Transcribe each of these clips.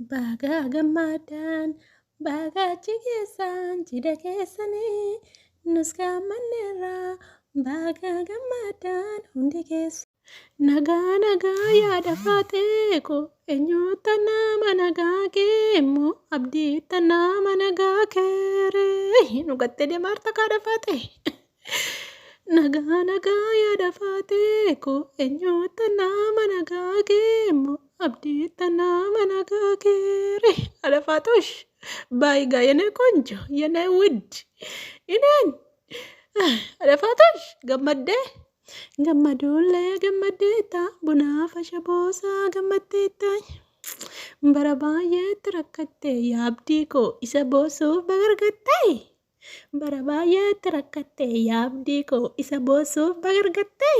baga gammadan baga chigesan chida kesani nuska manera baga gammadan hundi kes naga naga ya dafate ko enyota nama naga kemo abdi tanama naga kere nugatte de marta ka dafate naga naga ya dafate ko enyota nama naga kemo abdi tanama naga kere ada fatush baiga yene konjo yene wid inen ada fatush gamadde gammadule gammadeta buna fasha bosa gammadeta barabaye trakate yabdi ko isa boso bagargatte barabaye trakate yabdi ko isa boso bagargatte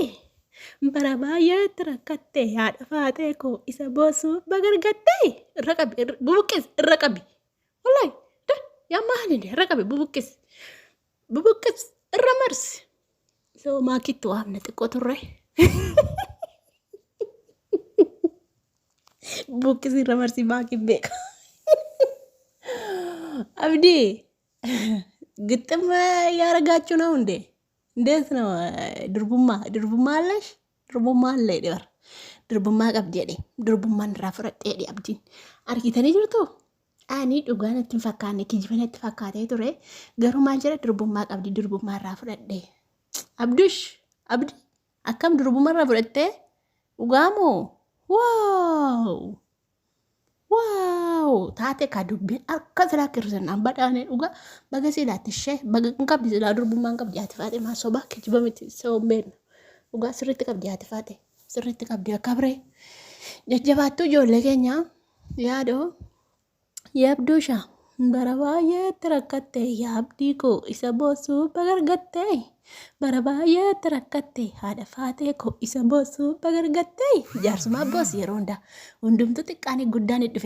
barabaye trakate yaada faate ko isa boso bagargatte rakabi bubukis rakabi wallahi da ya mahani de rakabi bubukis ramars so makitu amna tikoturre bubukis ramarsi makin beka abdi ግጥም ያረጋችሁ ነው እንዴ? እንዴት ነው? ድርቡማ አለሽ? ድርቡማ አለ ይደር ድርቡማ ቀብዴ ድርቡማን ራፍረጤ አብዲን አርጊተኔ ጅርቶ አኒ ዱጋነትን ፈካኔ ኪጅበነት ፈካቴ ቱሬ ገሩ ማንጀረ ድርቡማ ቀብዲ ድርቡማ ራፍረዴ አብዱሽ አብዲ አከም ድርቡማ ራፍረጤ ኡጋሞ ዋው ዋው ታቴ ካዱብን አከስራ ክርስና አምባዳኔ ኡጋ በገሴ ላትሸ በገንቀብ ዲላ ድርቡማን ቀብዲ አትፋቴ ማሶባ ኪጅበምት ሰውሜን ኡጋ ስሪት ቀብዲ አትፋቴ ስሪት ቀብዲ አካብሬ ጀጀባቱ ጆሌ ኬኛ ያዶ የብዱሻ በረባየ ተረከቴ ያብዲኮ ኢሰቦሱ በገርገቴ በረባየ ተረከቴ አደፋቴ ኮ ኢሰቦሱ በገርገቴ ጃርሱማ ቦስ የሮንዳ ወንድምቱ ጥቃኒ ጉዳን ድፌ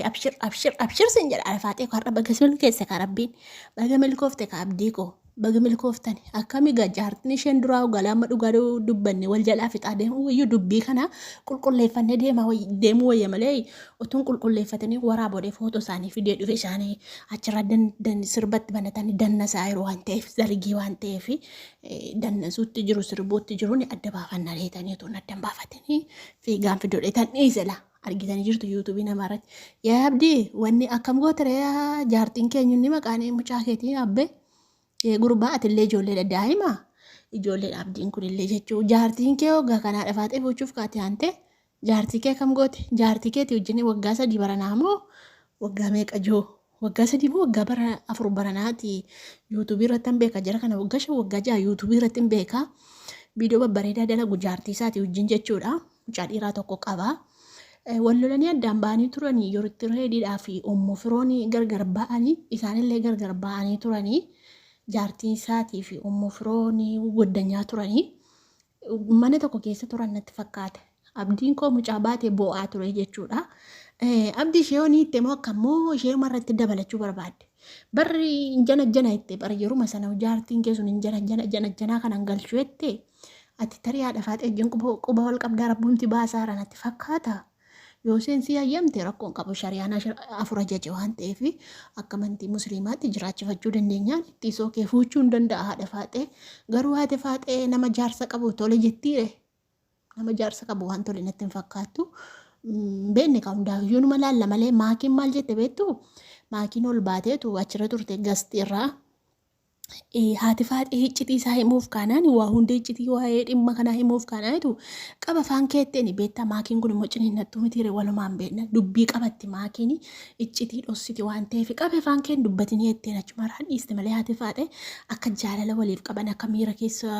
አብሽር ስንጀል አደፋቴ ኮ አረበ ገስል ከሰ ካረቢን በገመል ኮፍቴ ካብዲኮ በገመል ኮፍተን አካሚ ጋጃርትኒ ሸንድራው ጋላማ ዱጋዶ ዱበኒ ወልጀላ ፍጣደ ወዩ ዱቢ ከና ቁልቁሌፈነ ደማ ወይ መለይ ኦቱን ቁልቁሌፈተኒ ወራ ቦዴ ፎቶ ሳኒ ቪዲዮ ዱፌ ሳኒ አችራደን ደን ስርበት በነታኒ ደነሳ አይሩ ዋንቴፍ ዘርጊ ዋንቴፍ ደነሱት ጅሩ ስርቦት ጅሩኒ አደባፋና ለተኒ ቶና ደንባፋተኒ ፊጋን ቪዲዮ ለተኒ ይዘላ አርጊተኒ ጅርቱ ዩቲዩብ ነማረት ያብዲ ወኒ አከም ጎተሪያ ጃርቲን ከኙኒ መቃኔ ሙጫኬቲ አቤ gurbaa atillee ijoollee daa'ima ijoollee abdiin kunillee jechuu jaartiin kee waggaa kanaa dhafaatee fuuchuuf kaate hante jaartii kee kam goote jaartii keetii wajjin waggaa 3 baranaa moo waggaa meeqa joo waggaa 3 moo waggaa bara 4 baranaati yuutuubii irratti beeka jira kana waggaa 5 waggaa 6 yuutuubii irratti beeka viidiyoo babbareedaa dalagu jaartii isaatii wajjin jechuudha mucaa dhiiraa tokko qaba wallolanii addaan ba'anii turanii yoritti reediidhaa fi ummu firoonii gargar ba'anii isaanillee gargar ba'anii turanii jaartiin isaatii fi ummu firoonii goddanyaa turanii mana tokko keessa turan natti fakkaate abdiin koo mucaa baatee bo'aa ture jechuudha abdii ishee hoonii itti moo akkammoo ishee marratti dabalachuu barbaadde barri jana itti bara yeruma sana jaartiin kee sun jana kanan galchuu itti ati tarii haadha faatee ejjiin quba wal qabdaa rabbuunti baasaara natti fakkaata yoo seensi hayyamte rakkoon qabu shari'aan afura jaje waan ta'eef akka amantii musliimaatti jiraachifachuu dandeenyaan itti sookee fuuchuu hin danda'a haadha faatee garuu haati faatee nama jaarsa qabu tole jettiire nama jaarsa qabu waan tole natti hin fakkaattu beenne ka hundaayyuu numa laalla malee maakiin maal jette beektu maakiin ol baateetu achirra turte gastiirraa haati faatee iccitii isaa himuuf kaanaan waa hundi iccitii waa'ee dhimma kanaa himuuf kaanaatu qaba faan keetteeni beektaa maakiin kun immoo ciniinnattuu mitiire walumaan beekna dubbii qabatti maakiin iccitii dhossiti waan ta'eef qabe faan keen dubbatinii jetteen achumaraan dhiiste malee haati faatee akka jaalala waliif qaban akka miira keessa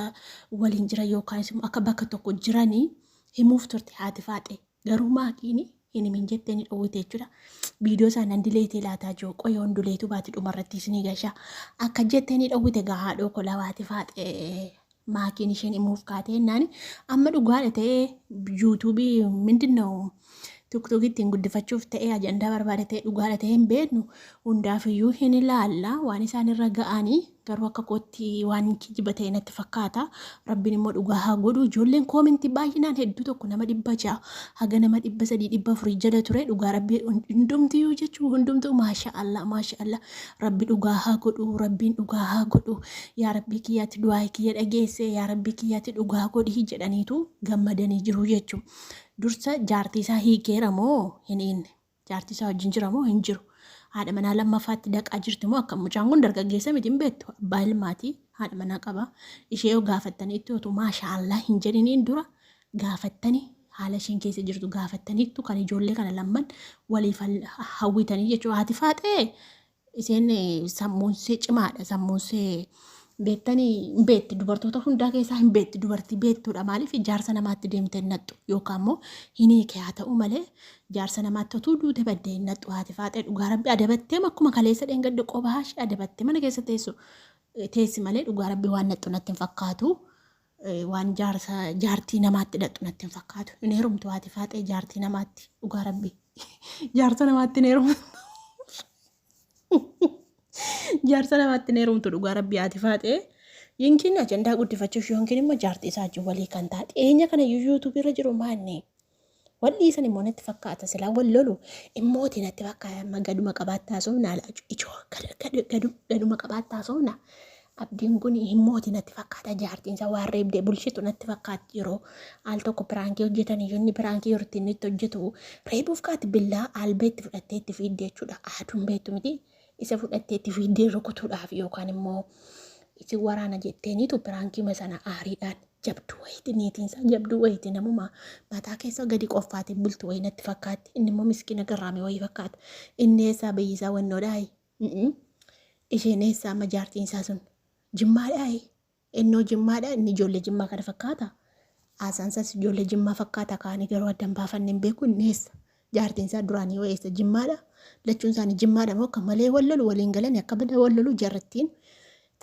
waliin jiran yookaan immoo akka bakka tokko jiranii himuuf turte haati faatee garuu maakiin hin jetteeni dhowwite jechuudha. Viidiyoo isaa nan dileetee laataa jiru qoyoon duleetu baati dhumarrattis ni gashaa akka jetteeni dhowwite gahaadhoo kola waati faatee maakiin isheen himuuf kaatee naani amma dhugaadha ta'ee yuutuubii mindinoo Tuktokittiin guddifachuuf ta'ee ajandaa barbaade ta'e dhugaadha ta'e hin beeknu hundaafiyyuu hin ilaalla waan isaan irra ga'anii garuu akka kootti waan kijiba ta'e natti fakkaata. Rabbiin immoo dhugaa haa godhu. Ijoolleen koomintii baay'inaan hedduu tokko nama 600 haga nama 300-400 jala ture dhugaa rabbii hundumtiyyuu jechuun hundumtuu maashaallah rabbi dhugaa haa godhu. Rabbiin dhugaa haa godhu. Yaa rabbii kiyyaatti du'aa kiyya dhageesse yaa rabbii kiyyaatti dhugaa godhi jedhaniitu gammadanii jiru jechuudha. Dursa jaartii isaa hiikeera moo hin hiikne? Jaartii isaa wajjin jira moo hin jiru? Haadha manaa lammaffaatti dhaqaa jirti moo akka mucaan kun dargaggeessa miti hin beektu. Abbaa ilmaatii haadha manaa qaba. Ishee yoo gaafattaniitti otoo maashaallah hin jedhiniin dura gaafattanii haala isheen keessa jirtu gaafattaniittu kan ijoollee kana lamman waliif hawwitanii jechuudha. Haati Faaxee isheen sammuunsee cimaadha. Sammuunsee beektanii beetti dubartoota hundaa keessaa hin beetti dubartii beettuudha. Maaliif jaarsa namaatti deemtee nattu yookaan immoo hin hiike haa ta'u malee jaarsa namaatti otuu duute baddee hin nattu. Haati Faaxee dhugaa rabbi adabattee akkuma kaleessa dheengadde qophaa ishee adabattee mana keessa teessi malee dhugaa rabbi waan nattu natti hin fakkaatu. Waan jaartii namaatti hidhattu natti hin fakkaatu. Hin heerumtu Haati Faaxee jaartii namaatti dhugaa rabbi jaarsa namaatti hin heerumtu. Jaarsa namaatti hin heerumtu dhugaa rabbi Haati Faaxee. Yinkiin ajandaa guddifachuuf yookiin immoo jaartii isaa wajjin walii kan taate. Eenya kana yuutuubii irra jiru maanni? Walli isan immoo natti fakkaata silaa wal lolu immooti natti fakkaata gaduma qabaattaa soomna ijoo gaduma qabaattaa soomna. Abdiin kun immooti natti fakkaata jaartiin isaa waan reebdee bulchitu natti fakkaata yeroo al tokko piraankii hojjetan inni piraankii yeroo ittiin itti hojjetu reebuuf kaati billaa albeetti fudhattee itti fiiddee jechuudha. Aaduun beektu miti isa fudhattee itti fiiddee rukutuudhaaf yookaan immoo itti waraana jetteeniitu piraankii sana aariidhaan jabduu wayiiti niitiinsaa jabduu wayiiti namuma mataa keessa gadi qoffaate bultu wayii natti fakkaatti. Inni immoo miskiina garraame wayii fakkaata. Inni eessaa biyyisaa wannoodhaayi isheen eessaa amma jaartiin isaa sun jimmaadhaayi innoo jimmaadha inni ijoollee jimmaa kana fakkaata. Aasaansaas ijoollee jimmaa fakkaata kaanii garuu addan baafannee hin beeku inni eessa jaartiin isaa duraanii yoo eessa jimmaadha. Lachuun isaanii jimmaadha moo akka malee wal lolu waliin galanii akka bada wal lolu jarrattiin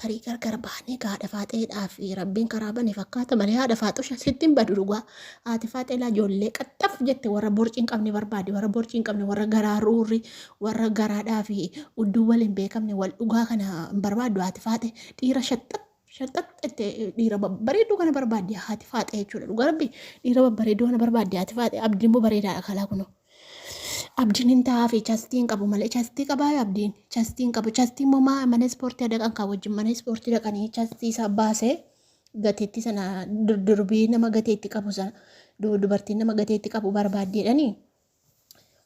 tarii gargar baanee haadha Faaxeedhaaf rabbiin karaa bane fakkaata malee haadha Faaxusha sittiin badu dhugaa. Haati Faaxeelaa ijoollee qaxxaf jette warra borcii hin qabne barbaade warra borcii hin qabne warra garaa ruurri warra garaadhaa fi udduu wal hin beekamne wal dhugaa kana hin barbaaddu. Haati Faaxee dhiira shaxxaxxatte dhiira babbareedduu kana barbaadde Haati Faaxee jechuudha. Dhugaa rabbi dhiira babbareedduu kana barbaadde Haati Faaxee. Abdiin immoo bareedaadha kalaa kunoo. Abdiin hin taa'aa fi chastiin qabu malee chastii qabaa abdiin chastiin qabu chastiin immoo mana ispoortii dhaqan kan wajjin mana ispoortii dhaqanii chastii isaa baasee gateetti sana durbii nama gateetti qabu sana dubartiin nama gateetti qabu barbaaddeedhanii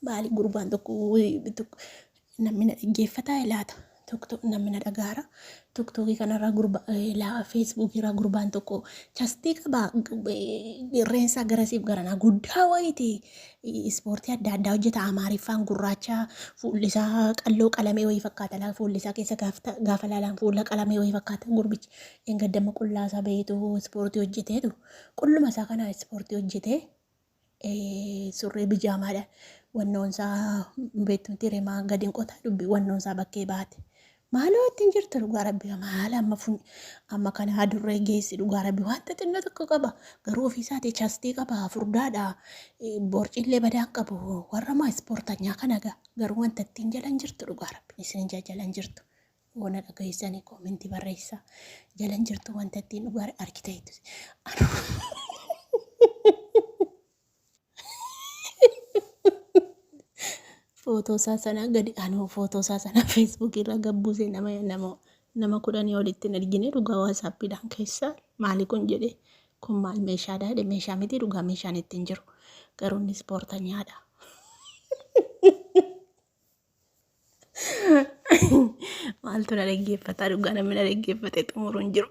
baali gurbaan tokko namni na dhaggeeffataa ilaata tokko namni na dhagaara tokko kanarraa feesbuukii irraa gurbaan tokko chastii qabaa irreensaa garasiif garanaa guddaa wayiiti. Ispoortii adda addaa hojjeta amaariffaan gurraacha fuullisaa qalloo qalamee wayii fakkaata. Fuullisaa keessa gaafa laalaan fuula qalamee wayii fakkaata gurbichi. Engaddama qullaasaa baheetu ispoortii hojjeteetu qulluma isaa kana ispoortii hojjetee surree bijaamaadha. Wannoonsaa beektumti reemaa gadiin qotaa dubbii wannoonsaa bakkee baate. Maaloo ittiin jirtu dhugaa rabbi maala amma kana hadurree geessi dhugaa rabbi wanta xinnoo tokko qaba garuu ofiisaati chastii qaba furdaadha borciillee badaan qabu warra maa ispoortanyaa kana garuu wanta ittiin jalan jirtu dhugaa rabbi isin jalan jirtu wana dhagayeessanii koomentii barreessa jalan jirtu wanta ittiin dhugaa arkiteektu. Footoo isaa sana gadi footoo isaa sana feesbuukii irra gabbuusee nama 10 olitti hin argine dhugaa waasaappiidhaan keessa maali kun jedhee kun maal meeshaadha jedhe meeshaa miti dhugaa meeshaan ittiin jiru garuu inni ispoortanyaadha. Maaltu na dhaggeeffataa dhugaa namni na dhaggeeffate xumuruun jiru.